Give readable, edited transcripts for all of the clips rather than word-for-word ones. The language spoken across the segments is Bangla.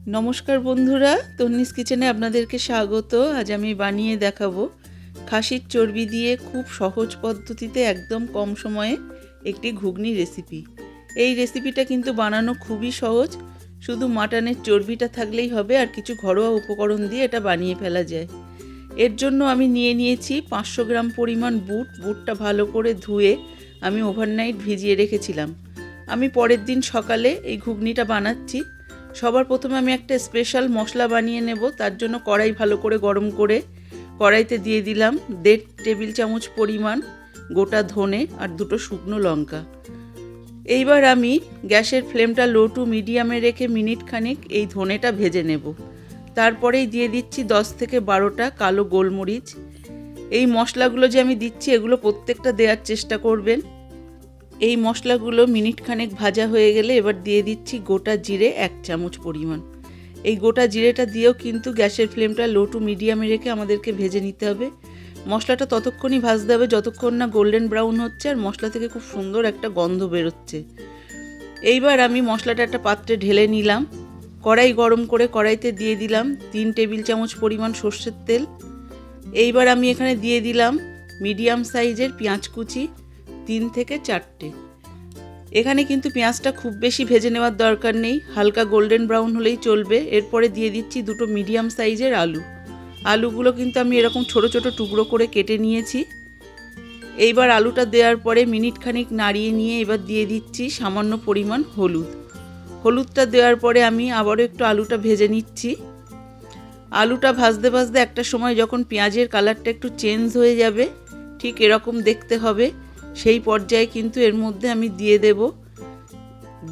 নমস্কার বন্ধুরা, তন্নিস কিচেনে আপনাদেরকে স্বাগত। আজ আমি বানিয়ে দেখাবো খাসির চর্বি দিয়ে খুব সহজ পদ্ধতিতে একদম কম সময়ে একটি ঘুগনি রেসিপি। এই রেসিপিটা কিন্তু বানানো খুবই সহজ, শুধু মাটনের চর্বিটা থাকলেই হবে আর কিছু ঘরোয়া উপকরণ দিয়ে এটা বানিয়ে ফেলা যায়। এর জন্য আমি নিয়েছি 500 গ্রাম পরিমাণ বুটটা ভালো করে ধুয়ে আমি ওভারনাইট ভিজিয়ে রেখেছিলাম। আমি পরের দিন সকালে এই ঘুগনিটা বানাচ্ছি। সবার প্রথমে আমি একটা স্পেশাল মশলা বানিয়ে নেব। তার জন্য কড়াই ভালো করে গরম করে কড়াইতে দিয়ে দিলাম 1.5 টেবিল চামচ পরিমাণ গোটা ধনে আর 2টো শুকনো লঙ্কা। এইবার আমি গ্যাসের ফ্লেমটা লো টু মিডিয়ামে রেখে মিনিট খানেক এই ধনেটা ভেজে নেব। তারপরেই দিয়ে দিচ্ছি 10 থেকে 12টা কালো গোলমরিচ। এই মশলাগুলো যে আমি দিচ্ছি এগুলো প্রত্যেকটা দেওয়ার চেষ্টা করবেন। এই মশলাগুলো মিনিট খানেক ভাজা হয়ে গেলে এবার দিয়ে দিচ্ছি গোটা জিরে 1 চামচ পরিমাণ। এই গোটা জিরেটা দিয়েও কিন্তু গ্যাসের ফ্লেমটা লো টু মিডিয়ামে রেখে আমাদেরকে ভেজে নিতে হবে। মশলাটা ততক্ষণই ভাজতে হবে যতক্ষণ না গোল্ডেন ব্রাউন হচ্ছে আর মশলা থেকে খুব সুন্দর একটা গন্ধ বেরোচ্ছে। এইবার আমি মশলাটা একটা পাত্রে ঢেলে নিলাম। কড়াই গরম করে কড়াইতে দিয়ে দিলাম 3 টেবিল চামচ পরিমাণ সর্ষের তেল। এইবার আমি এখানে দিয়ে দিলাম মিডিয়াম সাইজের পেঁয়াজ কুচি 3 থেকে 4টে। এখানে কিন্তু পেঁয়াজটা খুব বেশি ভেজে নেওয়ার দরকার নেই, হালকা গোল্ডেন ব্রাউন হলেই চলবে। এরপরে দিয়ে দিচ্ছি 2টো মিডিয়াম সাইজের আলুগুলো কিন্তু আমি এরকম ছোট ছোট টুকরো করে কেটে নিয়েছি। এইবার আলুটা দেওয়ার পরে মিনিট খানিক নাড়িয়ে নিয়ে এবার দিয়ে দিচ্ছি সামান্য পরিমাণ হলুদটা দেওয়ার পরে আমি আবারও একটু আলুটা ভেজে নিচ্ছি। আলুটা ভাজতে ভাজতে একটা সময় যখন পেঁয়াজের কালারটা একটু চেঞ্জ হয়ে যাবে, ঠিক এরকম দেখতে হবে, সেই পর্যায়ে কিন্তু এর মধ্যে আমি দিয়ে দেব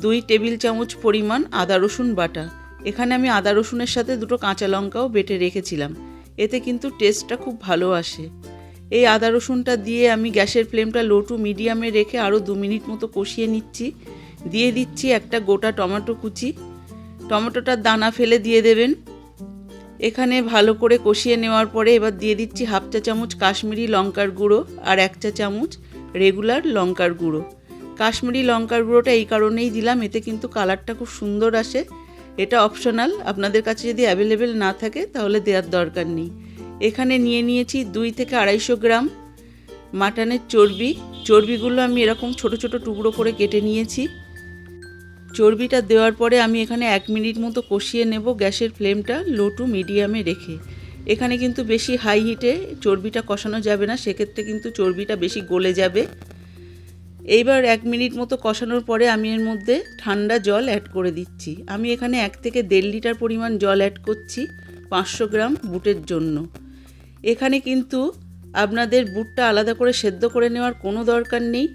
2 টেবিল চামচ পরিমাণ আদা রসুন বাটা। এখানে আমি আদা রসুনের সাথে 2টো কাঁচা লঙ্কাও বেটে রেখেছিলাম, এতে কিন্তু টেস্টটা খুব ভালো আসে। এই আদা রসুনটা দিয়ে আমি গ্যাসের ফ্লেমটা লো টু মিডিয়ামে রেখে আরও 2 মিনিট মতো কষিয়ে নিচ্ছি। দিয়ে দিচ্ছি একটা গোটা টমেটো কুচি। টমেটোটার দানা ফেলে দিয়ে দেবেন। এখানে ভালো করে কষিয়ে নেওয়ার পরে এবার দিয়ে দিচ্ছি 1/2 চা চামচ কাশ্মীরি লঙ্কার গুঁড়ো আর 1 চা চামচ রেগুলার লঙ্কার গুঁড়ো। কাশ্মীরি লঙ্কার গুঁড়োটা এই কারণেই দিলাম, এতে কিন্তু কালারটা খুব সুন্দর আসে। এটা অপশনাল, আপনাদের কাছে যদি অ্যাভেলেবেল না থাকে তাহলে দেওয়ার দরকার নেই। এখানে নিয়েছি 2 থেকে 250 গ্রাম মাটনের চর্বিগুলো আমি এরকম ছোট ছোট টুকরো করে কেটে নিয়েছি। চর্বিটা দেওয়ার পরে আমি এখানে 1 মিনিট মতো কষিয়ে নেব গ্যাসের ফ্লেমটা লো টু মিডিয়ামে রেখে। এখানে কিন্তু বেশি হাই হিটে চর্বিটা কষানো যাবে না, সেক্ষেত্রে কিন্তু চর্বিটা বেশি গলে যাবে। এইবার 1 মিনিট মতো কষানোর পরে আমি এর মধ্যে ঠান্ডা জল অ্যাড করে দিচ্ছি। আমি এখানে 1 থেকে 1.5 লিটার পরিমাণ জল অ্যাড করছি 500 গ্রাম বুটের জন্য। এখানে কিন্তু আপনাদের বুটটা আলাদা করে সেদ্ধ করে নেওয়ার কোনো দরকার নেই।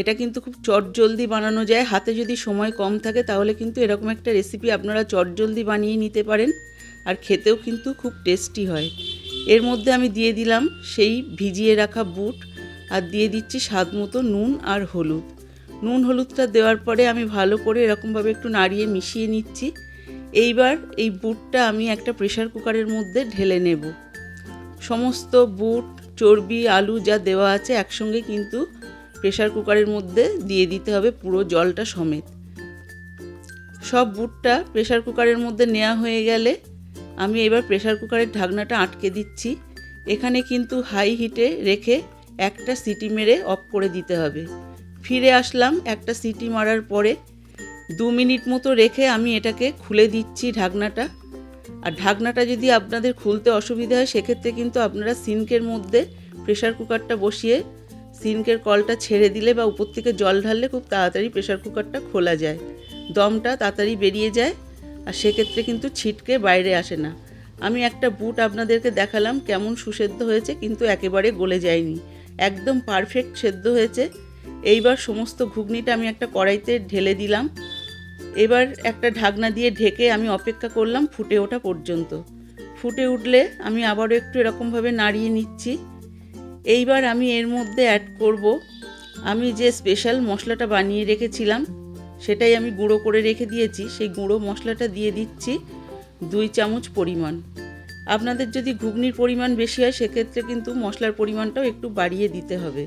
এটা কিন্তু খুব চটজলদি বানানো যায়। হাতে যদি সময় কম থাকে তাহলে কিন্তু এরকম একটা রেসিপি আপনারা চটজলদি বানিয়ে নিতে পারেন, আর খেতেও কিন্তু খুব টেস্টি হয়। এর মধ্যে আমি দিয়ে দিলাম সেই ভিজিয়ে রাখা বুট আর দিয়ে দিচ্ছি স্বাদ মতো নুন আর হলুদটা দেওয়ার পরে আমি ভালো করে এরকমভাবে একটু নাড়িয়ে মিশিয়ে নিচ্ছি। এইবার এই বুটটা আমি একটা প্রেসার কুকারের মধ্যে ঢেলে নেব। সমস্ত বুট, চর্বি, আলু যা দেওয়া আছে একসঙ্গে কিন্তু প্রেসার কুকারের মধ্যে দিয়ে দিতে হবে পুরো জলটা সমেত। সব বুটটা প্রেসার কুকারের মধ্যে নেওয়া হয়ে গেলে আমি এবার প্রেসার কুকারের ঢাকনাটা আটকে দিচ্ছি। এখানে কিন্তু হাই হিটে রেখে একটা সিটি মেরে অফ করে দিতে হবে। ফিরে আসলাম একটা সিটি মারার পরে। 2 মিনিট মতো রেখে আমি এটাকে খুলে দিচ্ছি ঢাকনাটা। আর ঢাকনাটা যদি আপনাদের খুলতে অসুবিধা হয় সেক্ষেত্রে কিন্তু আপনারা সিঙ্কের মধ্যে প্রেসার কুকারটা বসিয়ে সিঙ্কের কলটা ছেড়ে দিলে বা উপর থেকে জল ঢাললে খুব তাড়াতাড়ি প্রেসার কুকারটা খোলা যায়, দমটা তাড়াতাড়ি বেরিয়ে যায়, আর সেক্ষেত্রে কিন্তু ছিটকে বাইরে আসে না। আমি একটা বুট আপনাদেরকে দেখালাম কেমন সুসেদ্ধ হয়েছে, কিন্তু একেবারে গলে যায়নি, একদম পারফেক্ট সেদ্ধ হয়েছে। এইবার সমস্ত ঘুগনিটা আমি একটা কড়াইতে ঢেলে দিলাম। এবার একটা ঢাকনা দিয়ে ঢেকে আমি অপেক্ষা করলাম ফুটে ওঠা পর্যন্ত। ফুটে উঠলে আমি আবারও একটু এরকমভাবে নাড়িয়ে নিচ্ছি। এইবার আমি এর মধ্যে অ্যাড করব আমি যে স্পেশাল মশলাটা বানিয়ে রেখেছিলাম, সেটাই আমি গুঁড়ো করে রেখে দিয়েছি। সেই গুঁড়ো মশলাটা দিয়ে দিচ্ছি 2 চামচ পরিমাণ। আপনাদের যদি ঘুগনির পরিমাণ বেশি হয় সেক্ষেত্রে কিন্তু মশলার পরিমাণটাও একটু বাড়িয়ে দিতে হবে।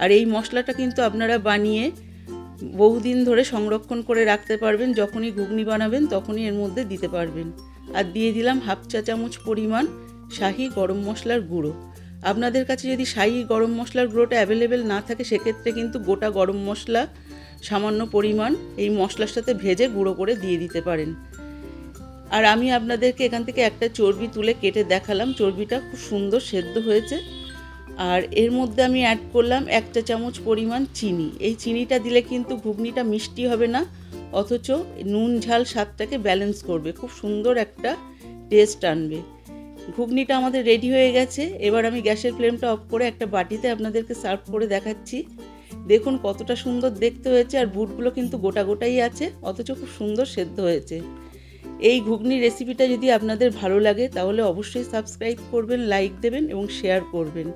আর এই মশলাটা কিন্তু আপনারা বানিয়ে বহুদিন ধরে সংরক্ষণ করে রাখতে পারবেন, যখনই ঘুগনি বানাবেন তখনই এর মধ্যে দিতে পারবেন। আর দিয়ে দিলাম 1/2 চা চামচ পরিমাণ শাহি গরম মশলার গুঁড়ো। আপনাদের কাছে যদি শাহি গরম মশলার গুঁড়োটা অ্যাভেলেবেল না থাকে সেক্ষেত্রে কিন্তু গোটা গরম মশলা সামান্য পরিমাণ এই মশলার সাথে ভেজে গুঁড়ো করে দিয়ে দিতে পারেন। আর আমি আপনাদেরকে এখান থেকে একটা চর্বি তুলে কেটে দেখালাম, চর্বিটা খুব সুন্দর সেদ্ধ হয়েছে। আর এর মধ্যে আমি অ্যাড করলাম 1 চা চামচ পরিমাণ চিনি। এই চিনিটা দিলে কিন্তু ঘুগনিটা মিষ্টি হবে না, অথচ নুন ঝাল স্বাদটাকে ব্যালেন্স করবে, খুব সুন্দর একটা টেস্ট আনবে। ঘুগনিটা আমাদের রেডি হয়ে গেছে। এবার আমি গ্যাসের ফ্লেমটা অফ করে একটা বাটিতে আপনাদেরকে সার্ভ করে দেখাচ্ছি। দেখুন কতটা সুন্দর দেখতে হয়েছে, আর বুটগুলো কিন্তু গোটা গোটাই আছে, অথচ খুব সুন্দর সেদ্ধ হয়েছে। এই ঘুগনি রেসিপিটা যদি আপনাদের ভালো লাগে তাহলে অবশ্যই সাবস্ক্রাইব করবেন, লাইক দেবেন এবং শেয়ার করবেন।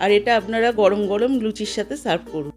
আর এটা আপনারা গরম গরম লুচির সাথে সার্ভ করুন।